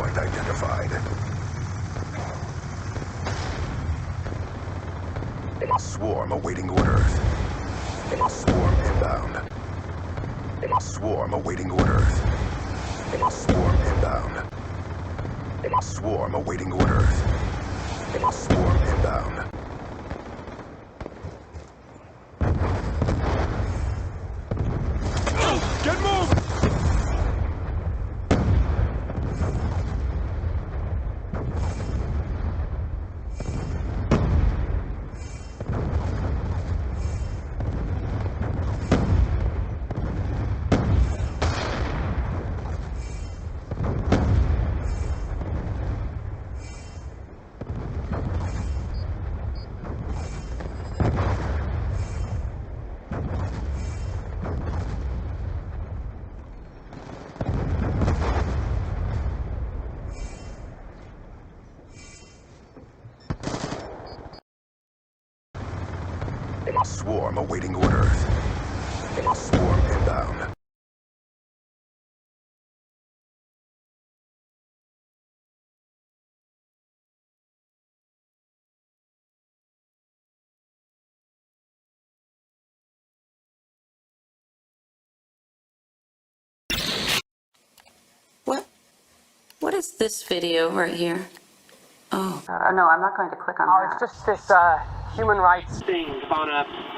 point identified. Swarm awaiting orders. Swarm inbound. Swarm awaiting orders. Swarm inbound. Swarm awaiting orders. Swarm inbound. Get moving! Swarm awaiting orders. Swarm inbound. What is this video right here? Oh. No, I'm not going to click on that. It's just this human rights thing about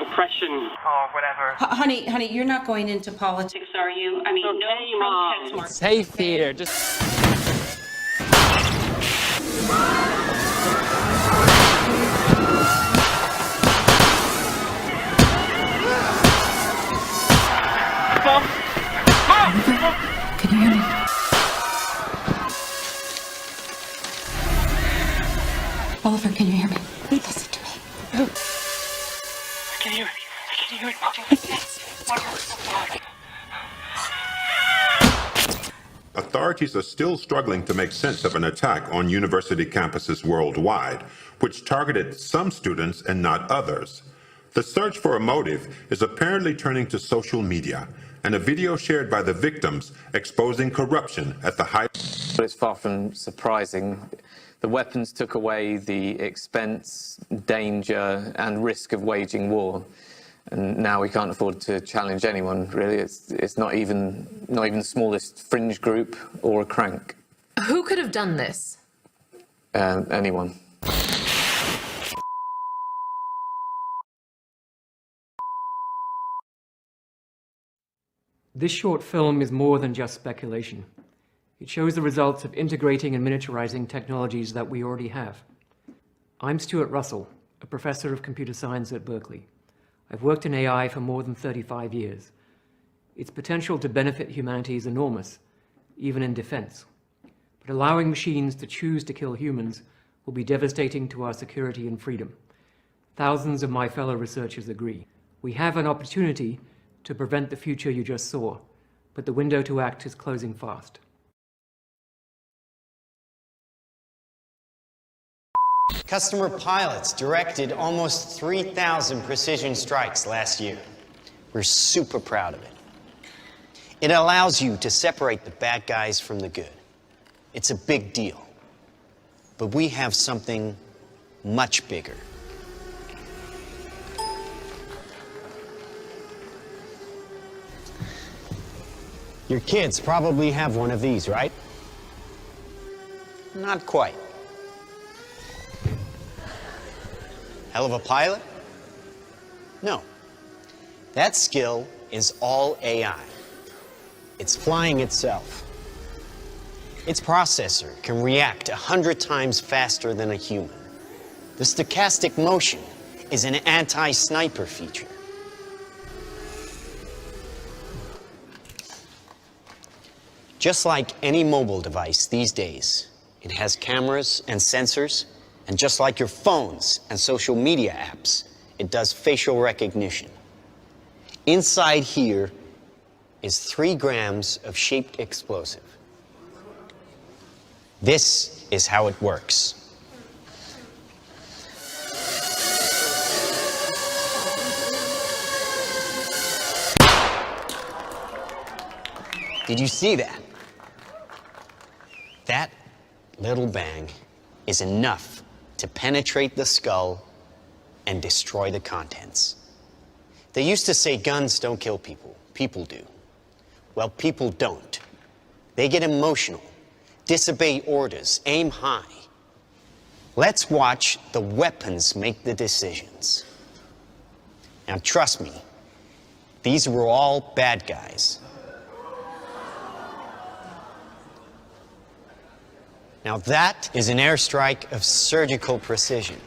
oppression or whatever. Honey, you're not going into politics, are you? I mean, Okay, no Mom. protest march. It's safe here. Just. Mom! Can you hear me? Oliver, can you hear me? Listen to me. I can hear it. I can hear it, Mom. Authorities are still struggling to make sense of an attack on university campuses worldwide, which targeted some students and not others. The search for a motive is apparently turning to social media, and a video shared by the victims exposing corruption at the high. But it's far from surprising. The weapons took away the expense, danger, and risk of waging war. And now we can't afford to challenge anyone, really. It's not even the smallest fringe group or a crank. Who could have done this? Anyone. This short film is more than just speculation. It shows the results of integrating and miniaturizing technologies that we already have. I'm Stuart Russell, a professor of computer science at Berkeley. I've worked in AI for more than 35 years. Its potential to benefit humanity is enormous, even in defense. But allowing machines to choose to kill humans will be devastating to our security and freedom. Thousands of my fellow researchers agree. We have an opportunity to prevent the future you just saw, but the window to act is closing fast. Customer pilots directed almost 3,000 precision strikes last year. We're super proud of it. It allows you to separate the bad guys from the good. It's a big deal. But we have something much bigger. Your kids probably have one of these, right? Not quite. Hell of a pilot? No. That skill is all AI. It's flying itself. Its processor can react 100 times faster than a human. The stochastic motion is an anti-sniper feature. Just like any mobile device these days, it has cameras and sensors. And just like your phones and social media apps, it does facial recognition. Inside here is 3 grams of shaped explosive. This is how it works. Did you see that? That little bang is enough to penetrate the skull and destroy the contents. They used to say guns don't kill people, people do. Well, people don't. They get emotional, disobey orders, aim high. Let's watch the weapons make the decisions. Now, trust me, these were all bad guys. Now, that is an airstrike of surgical precision.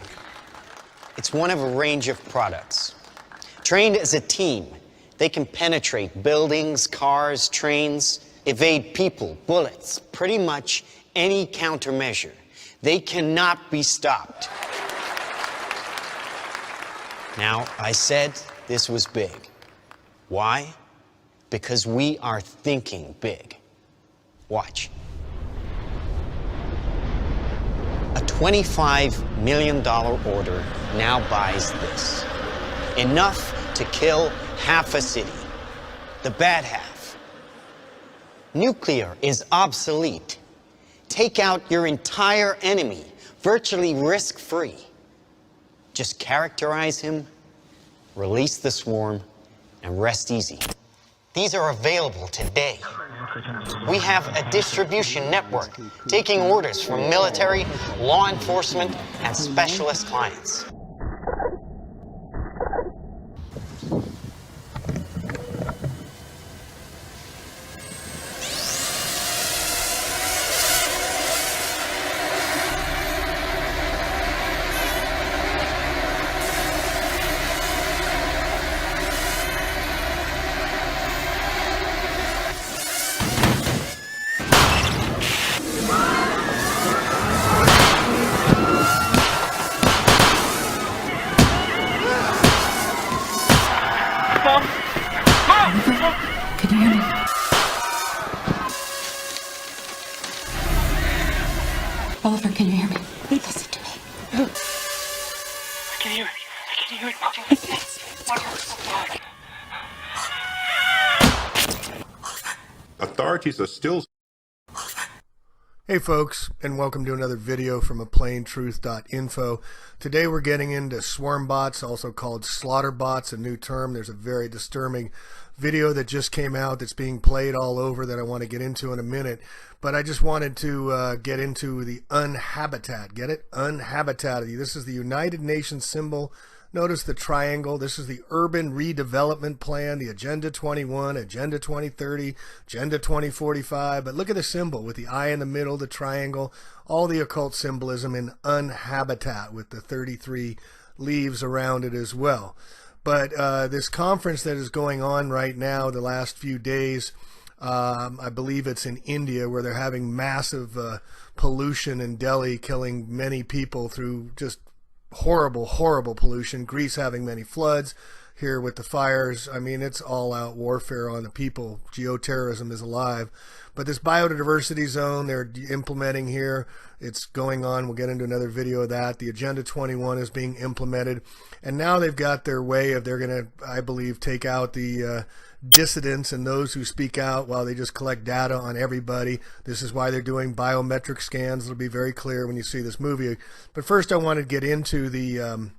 It's one of a range of products. Trained as a team, they can penetrate buildings, cars, trains, evade people, bullets, pretty much any countermeasure. They cannot be stopped. Now, I said this was big. Why? Because we are thinking big. Watch. A $25 million order now buys this. Enough to kill half a city. The bad half. Nuclear is obsolete. Take out your entire enemy, virtually risk-free. Just characterize him, release the swarm, and rest easy. These are available today. We have a distribution network taking orders from military, law enforcement, and specialist clients. Can you hear me? Oliver, can you hear me? Listen to me. I can hear it. I can hear it. What the fuck? Authorities are still... Hey folks, and welcome to another video from aplanetruth.info. Today we're getting into swarmbots, also called slaughterbots, a new term. There's a very disturbing video that just came out that's being played all over that I want to get into in a minute. But I just wanted to get into the unhabitat. Get it? Unhabitat. This is the United Nations symbol. Notice the triangle. This is the Urban Redevelopment Plan, the Agenda 21, Agenda 2030, Agenda 2045. But look at the symbol with the eye in the middle, the triangle, all the occult symbolism in unhabitat with the 33 leaves around it as well. But this conference that is going on right now, the last few days, I believe it's in India, where they're having massive pollution in Delhi, killing many people through just horrible pollution. Greece having many floods, here with the fires. I mean, it's all out warfare on the people. Geoterrorism is alive. But this biodiversity zone they're implementing here, it's going on. We'll get into another video of that. The Agenda 21 is being implemented. And now they've got their way of, they're going to, I believe, take out the dissidents and those who speak out while they just collect data on everybody. This is why they're doing biometric scans. It'll be very clear when you see this movie. But first I want to get into the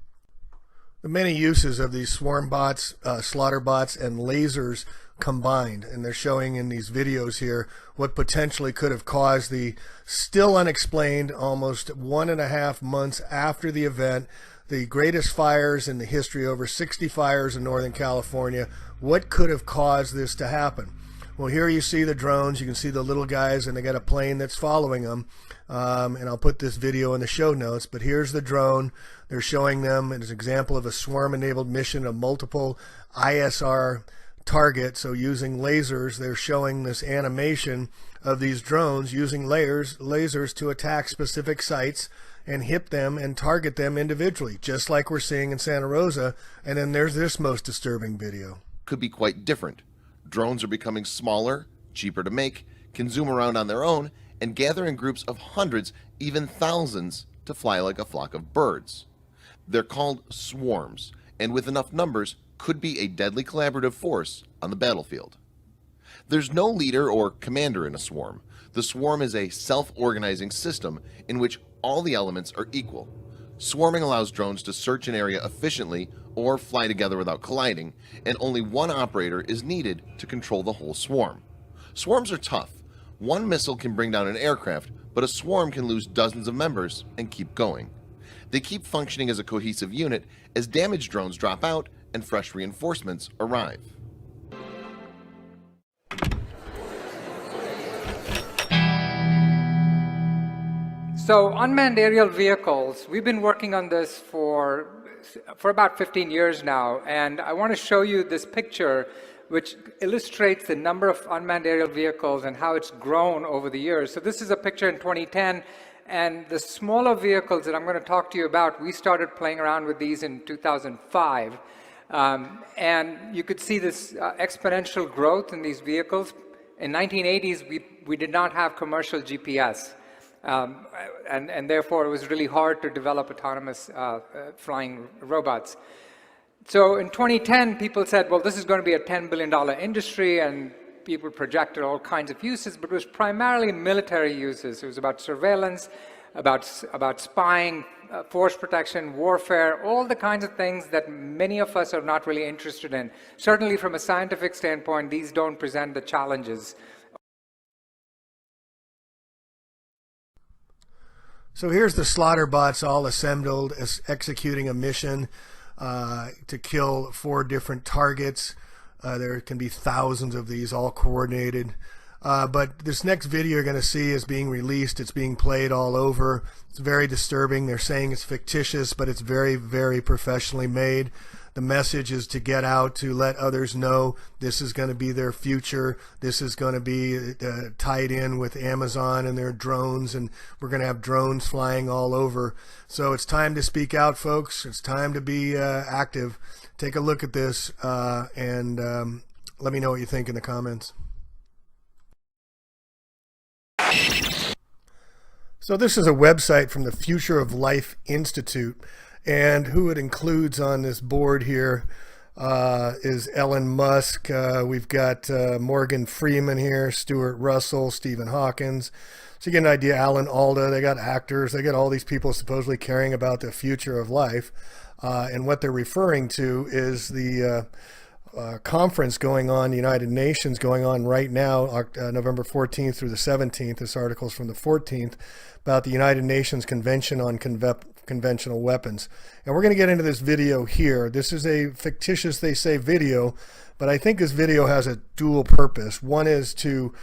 many uses of these swarm bots, slaughter bots, and lasers combined. And they're showing in these videos here what potentially could have caused the still unexplained, almost 1.5 months after the event, the greatest fires in the history, over 60 fires in Northern California. What could have caused this to happen? Well, here you see the drones. You can see the little guys, and they got a plane that's following them. And I'll put this video in the show notes, but here's the drone. They're showing them as an example of a swarm-enabled mission of multiple ISR targets. So using lasers, they're showing this animation of these drones using lasers to attack specific sites and hit them and target them individually, just like we're seeing in Santa Rosa. And then there's this most disturbing video. Could be quite different. Drones are becoming smaller, cheaper to make, can zoom around on their own, and gather in groups of hundreds, even thousands, to fly like a flock of birds. They're called swarms, and with enough numbers, could be a deadly collaborative force on the battlefield. There's no leader or commander in a swarm. The swarm is a self-organizing system in which all the elements are equal. Swarming allows drones to search an area efficiently or fly together without colliding, and only one operator is needed to control the whole swarm. Swarms are tough. One missile can bring down an aircraft, but a swarm can lose dozens of members and keep going. They keep functioning as a cohesive unit as damaged drones drop out and fresh reinforcements arrive. So unmanned aerial vehicles, we've been working on this for about 15 years now, and I want to show you this picture which illustrates the number of unmanned aerial vehicles and how it's grown over the years. So this is a picture in 2010, and the smaller vehicles that I'm going to talk to you about, we started playing around with these in 2005. And you could see this exponential growth in these vehicles. In 1980s, we did not have commercial GPS. And therefore, it was really hard to develop autonomous flying robots. So in 2010, people said, well, this is going to be a $10 billion industry, and people projected all kinds of uses, but it was primarily military uses. It was about surveillance, about spying, force protection, warfare, all the kinds of things that many of us are not really interested in. Certainly from a scientific standpoint, these don't present the challenges. So here's the Slaughterbots all assembled, executing a mission to kill 4 different targets. There can be thousands of these, all coordinated. But this next video you're going to see is being released. It's being played all over. It's very disturbing. They're saying it's fictitious, but it's very, very professionally made. The message is to get out, to let others know this is going to be their future. This is going to be tied in with Amazon and their drones, and we're going to have drones flying all over. So it's time to speak out, folks. It's time to be active. Take a look at this and let me know what you think in the comments. So this is a website from the Future of Life Institute, and who it includes on this board here is Elon Musk. We've got Morgan Freeman here, Stuart Russell, Stephen Hawkins. So you get an idea, Alan Alda. They got actors. They got all these people supposedly caring about the future of life. And what they're referring to is the conference going on, the United Nations going on right now, November 14th through the 17th. This article is from the 14th, about the United Nations Convention on Conventional Weapons. And we're going to get into this video here. This is a fictitious, they say, video, but I think this video has a dual purpose. One is to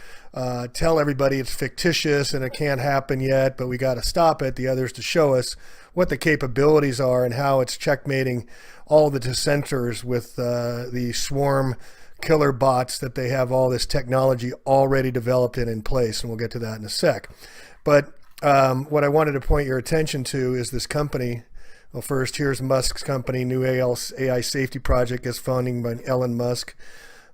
tell everybody it's fictitious and it can't happen yet, but we got to stop it. The other is to show us what the capabilities are and how it's checkmating all the dissenters with the swarm killer bots that they have all this technology already developed and in place, and we'll get to that in a sec. But what I wanted to point your attention to is this company. Well, first, here's Musk's company, New AI Safety Project, is funding by Elon Musk,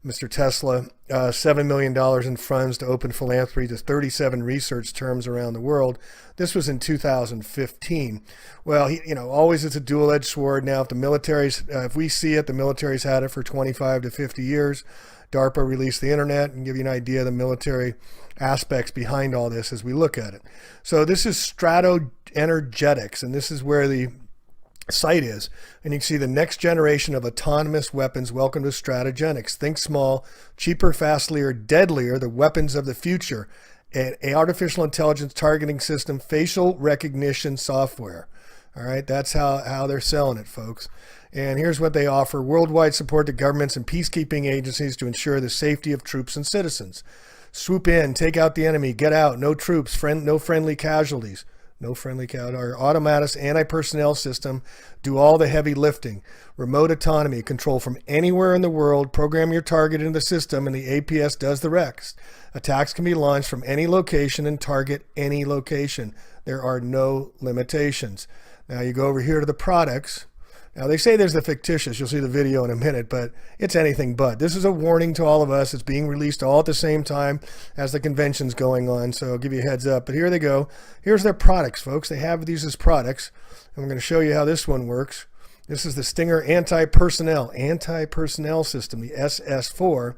Mr. Tesla, $7 million in funds to open philanthropy to 37 research terms around the world. This was in 2015. Well, always it's a dual-edged sword. Now, if the military's, if we see it, the military's had it for 25 to 50 years. DARPA released the internet and give you an idea of the military aspects behind all this as we look at it. So this is Strato Energetics, and this is where the site is, and you can see the next generation of autonomous weapons. Welcome to Stratogenics. Think small, cheaper, faster, deadlier, the weapons of the future. An artificial intelligence targeting system, facial recognition software. All right, that's how they're selling it, folks. And here's what they offer: worldwide support to governments and peacekeeping agencies to ensure the safety of troops and citizens. Swoop in, take out the enemy, get out, no troops, no friendly casualties. No friendly cow. Our automatic anti-personnel system do all the heavy lifting. Remote autonomy, control from anywhere in the world. Program your target into the system, and the APS does the rest. Attacks can be launched from any location and target any location. There are no limitations. Now you go over here to the products. Now they say there's the fictitious. You'll see the video in a minute, but it's anything but. This is a warning to all of us. It's being released all at the same time as the convention's going on, so I'll give you a heads up. But here they go. Here's their products, folks. They have these as products, and we're going to show you how this one works. This is the Stinger anti-personnel system, the SS4.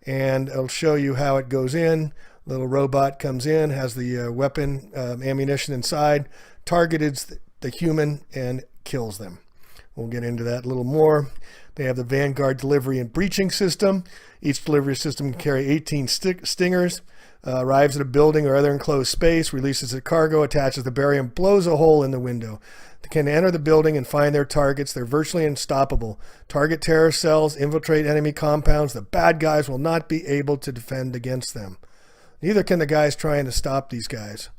and it'll show you how it goes in. Little robot comes in, has the weapon ammunition inside, targets the human and kills them. We'll get into that a little more. They have the Vanguard delivery and breaching system. Each delivery system can carry 18 stingers. Arrives at a building or other enclosed space, releases the cargo, attaches the barrier, and blows a hole in the window. They can enter the building and find their targets. They're virtually unstoppable. Target terrorist cells, infiltrate enemy compounds. The bad guys will not be able to defend against them. Neither can the guys trying to stop these guys.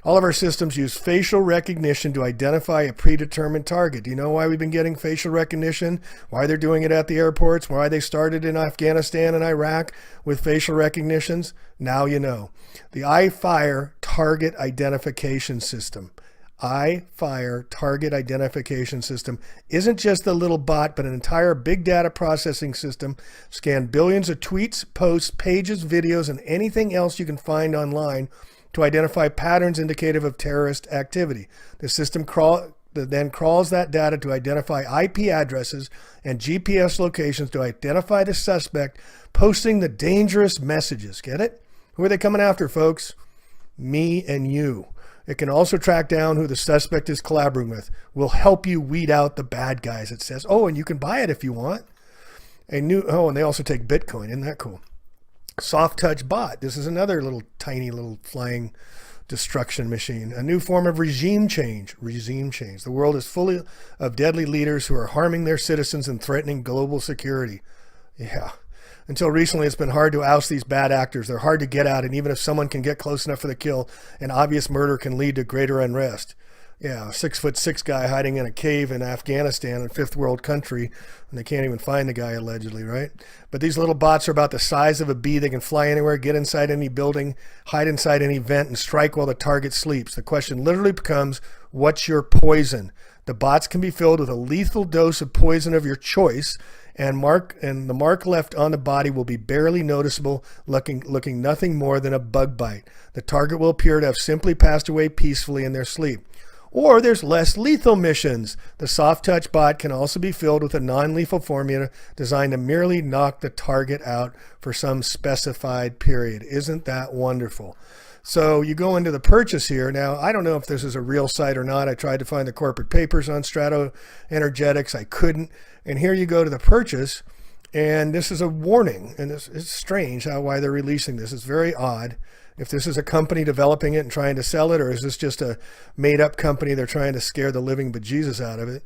All of our systems use facial recognition to identify a predetermined target. Do you know why we've been getting facial recognition? Why they're doing it at the airports? Why they started in Afghanistan and Iraq with facial recognitions? Now you know. The iFire target identification system. iFire target identification system isn't just a little bot, but an entire big data processing system. Scan billions of tweets, posts, pages, videos, and anything else you can find online to identify patterns indicative of terrorist activity. The system then crawls that data to identify IP addresses and GPS locations to identify the suspect posting the dangerous messages. Get it? Who are they coming after, folks? Me and you. It can also track down who the suspect is collaborating with. We'll help you weed out the bad guys, it says. Oh, and you can buy it if you want. And they also take Bitcoin. Isn't that cool? Soft touch bot. This is another little tiny little flying destruction machine. A new form of regime change. The world is full of deadly leaders who are harming their citizens and threatening global security. Yeah. Until recently, it's been hard to oust these bad actors. They're hard to get out, and even if someone can get close enough for the kill, an obvious murder can lead to greater unrest. Yeah, a 6'6" guy hiding in a cave in Afghanistan, a fifth world country, and they can't even find the guy allegedly, right? But these little bots are about the size of a bee. They can fly anywhere, get inside any building, hide inside any vent, and strike while the target sleeps. The question literally becomes, what's your poison? The bots can be filled with a lethal dose of poison of your choice, and the mark left on the body will be barely noticeable, looking nothing more than a bug bite. The target will appear to have simply passed away peacefully in their sleep. Or there's less lethal missions. The soft touch bot can also be filled with a non-lethal formula designed to merely knock the target out for some specified period. Isn't that wonderful? So you go into the purchase here. Now, I don't know if this is a real site or not. I tried to find the corporate papers on Strato Energetics. I couldn't. And here you go to the purchase, and this is a warning. And it's strange why they're releasing this. It's very odd. If this is a company developing it and trying to sell it, or is this just a made-up company they're trying to scare the living bejesus out of it?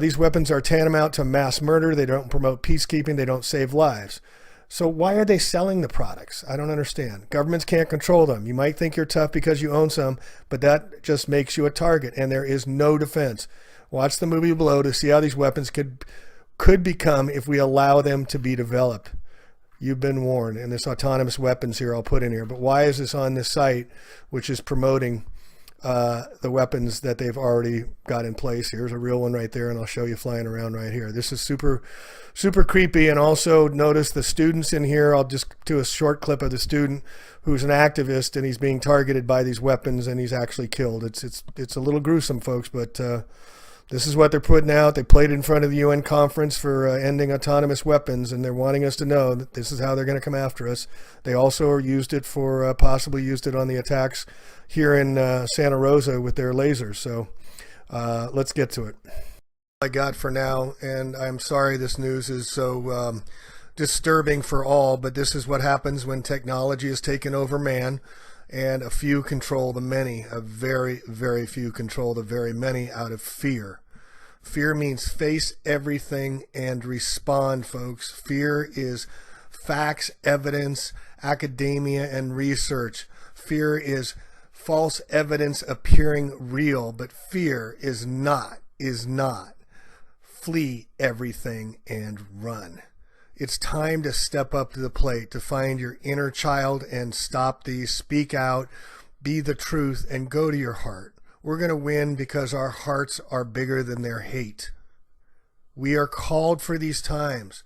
These weapons are tantamount to mass murder. They don't promote peacekeeping. They don't save lives. So why are they selling the products? I don't understand. Governments can't control them. You might think you're tough because you own some, but that just makes you a target, and there is no defense. Watch the movie below to see how these weapons could become if we allow them to be developed. You've been warned. And this autonomous weapons here I'll put in here. But why is this on this site, which is promoting the weapons that they've already got in place? Here's a real one right there, and I'll show you flying around right here. This is super, super creepy. And also notice the students in here. I'll just do a short clip of the student who's an activist, and he's being targeted by these weapons, and he's actually killed. It's a little gruesome, folks, but this is what they're putting out. They played in front of the UN conference for ending autonomous weapons, and they're wanting us to know that this is how they're going to come after us. They also used it for, possibly used it on the attacks here in Santa Rosa with their lasers. So let's get to it. I got for now, and I'm sorry this news is so disturbing for all, but this is what happens when technology has taken over man. And a few control the many. A very, very few control the very many out of fear. Fear means face everything and respond, folks. Fear is facts, evidence, academia, and research. Fear is false evidence appearing real, but fear is not. Flee everything and run. It's time to step up to the plate, to find your inner child and stop these. Speak out, be the truth, and go to your heart. We're going to win because our hearts are bigger than their hate. We are called for these times.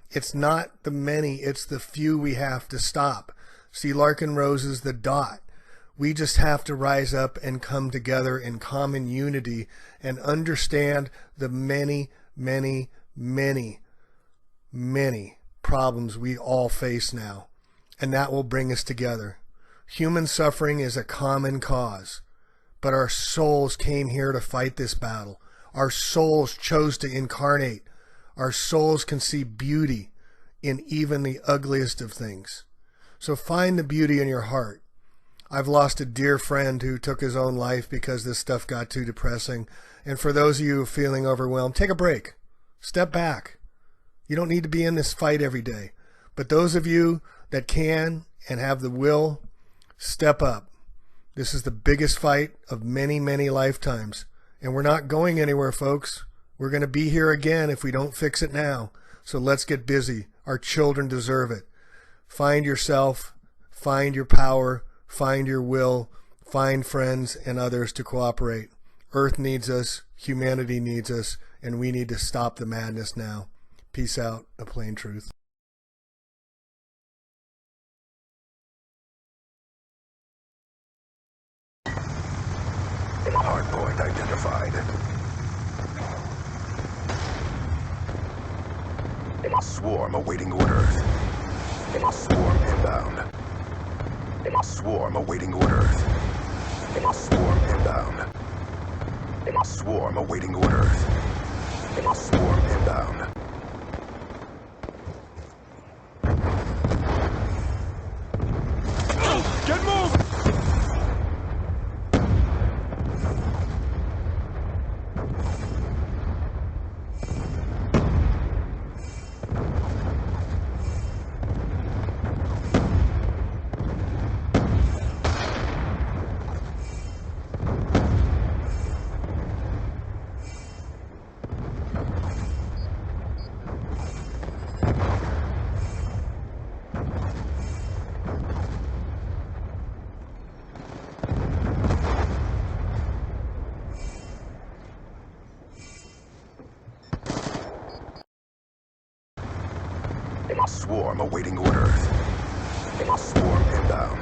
It's not the many, it's the few we have to stop. See, Larkin Rose is the dot. We just have to rise up and come together in common unity and understand the many problems we all face now, and that will bring us together. Human suffering is a common cause, but our souls came here to fight this battle. Our souls chose to incarnate. Our souls can see beauty in even the ugliest of things. So find the beauty in your heart. I've lost a dear friend who took his own life because this stuff got too depressing. And for those of you feeling overwhelmed, take a break. Step back. You don't need to be in this fight every day. But those of you that can and have the will, step up. This is the biggest fight of many, many lifetimes. And we're not going anywhere, folks. We're going to be here again if we don't fix it now. So let's get busy. Our children deserve it. Find yourself, find your power, find your will, find friends and others to cooperate. Earth needs us, humanity needs us, and we need to stop the madness now. Peace out, A Plain Truth. Hardpoint identified. Swarm awaiting orders. Swarm inbound. Swarm awaiting orders. Swarm inbound. Swarm awaiting orders. Swarm inbound. Get moved! Swarm awaiting orders. Swarm inbound.